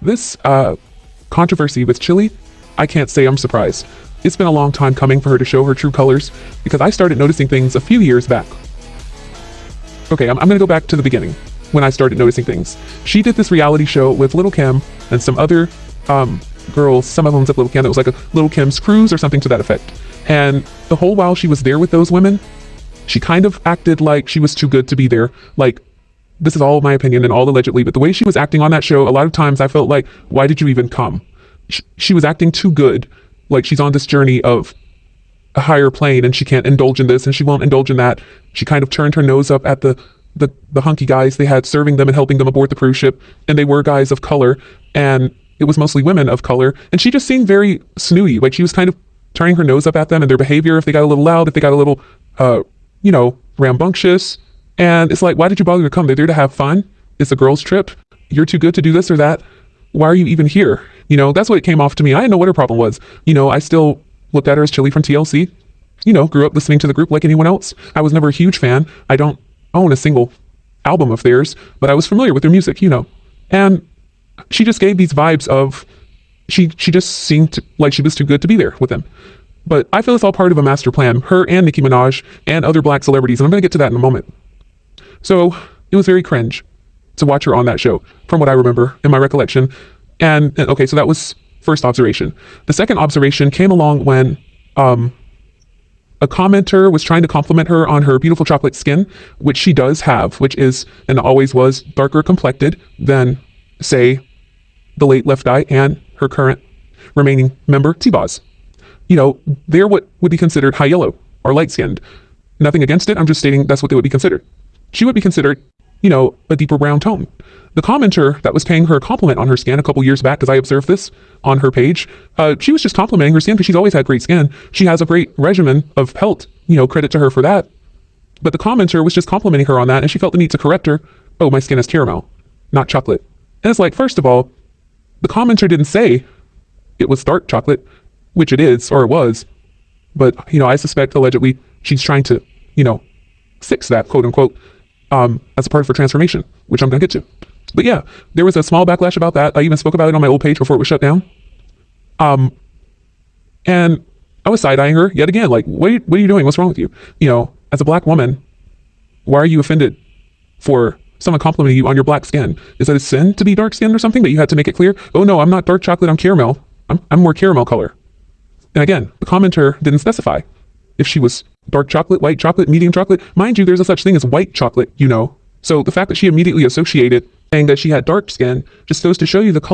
this controversy with Chilli, I can't say I'm surprised. It's been a long time coming for her to show her true colors because I started noticing things a few years back. Okay, I'm gonna go back to the beginning when I started noticing things. She did this reality show with Little Kim and some other girls, some of them with Little Kim. It was like a Little Kim's Cruise or something to that effect. And the whole while she was there with those women, she kind of acted like she was too good to be there. Like, this is all my opinion and all allegedly, but the way she was acting on that show, a lot of times I felt like, why did you even come? She was acting too good, like she's on this journey of a higher plane and she can't indulge in this and she won't indulge in that. She kind of turned her nose up at the hunky guys they had serving them and helping them aboard the cruise ship, and they were guys of color, and it was mostly women of color, and she just seemed very snooty. Like, she was kind of turning her nose up at them and their behavior, if they got a little loud, if they got a little rambunctious. And it's like, why did you bother to come? They're there to have fun. It's a girls' trip. You're too good to do this or that. Why are you even here? That's what it came off to me. I didn't know what her problem was. I still looked at her as Chilli from TLC. Grew up listening to the group like anyone else. I was never a huge fan. I don't own a single album of theirs, but I was familiar with their music, And she just gave these vibes of, she just seemed like she was too good to be there with them. But I feel it's all part of a master plan. Her and Nicki Minaj and other black celebrities, and I'm going to get to that in a moment. So it was very cringe to watch her on that show, from what I remember in my recollection. And okay, so that was first observation. The second observation came along when a commenter was trying to compliment her on her beautiful chocolate skin, which she does have, which is and always was darker complected than, say, the late Left Eye and her current remaining member, T-Boz. They're what would be considered high yellow or light skinned. Nothing against it. I'm just stating that's what they would be considered. She would be considered, a deeper brown tone. The commenter that was paying her a compliment on her skin a couple years back, because I observed this on her page, she was just complimenting her skin because she's always had great skin. She has a great regimen of pelt, credit to her for that. But the commenter was just complimenting her on that, and she felt the need to correct her. Oh, my skin is caramel, not chocolate. And it's like, first of all, the commenter didn't say it was dark chocolate, which it is, or it was. But, I suspect allegedly she's trying to, fix that, quote unquote, as a part of her transformation, which I'm going to get to. But yeah, there was a small backlash about that. I even spoke about it on my old page before it was shut down. And I was side-eyeing her yet again, like, what are you doing? What's wrong with you? As a black woman, why are you offended for someone complimenting you on your black skin? Is that a sin to be dark-skinned or something that you had to make it clear? Oh no, I'm not dark chocolate, I'm caramel. I'm more caramel color. And again, the commenter didn't specify if she was dark chocolate, white chocolate, medium chocolate. Mind you, there's a such thing as white chocolate, So the fact that she immediately associated saying that she had dark skin just goes to show you the color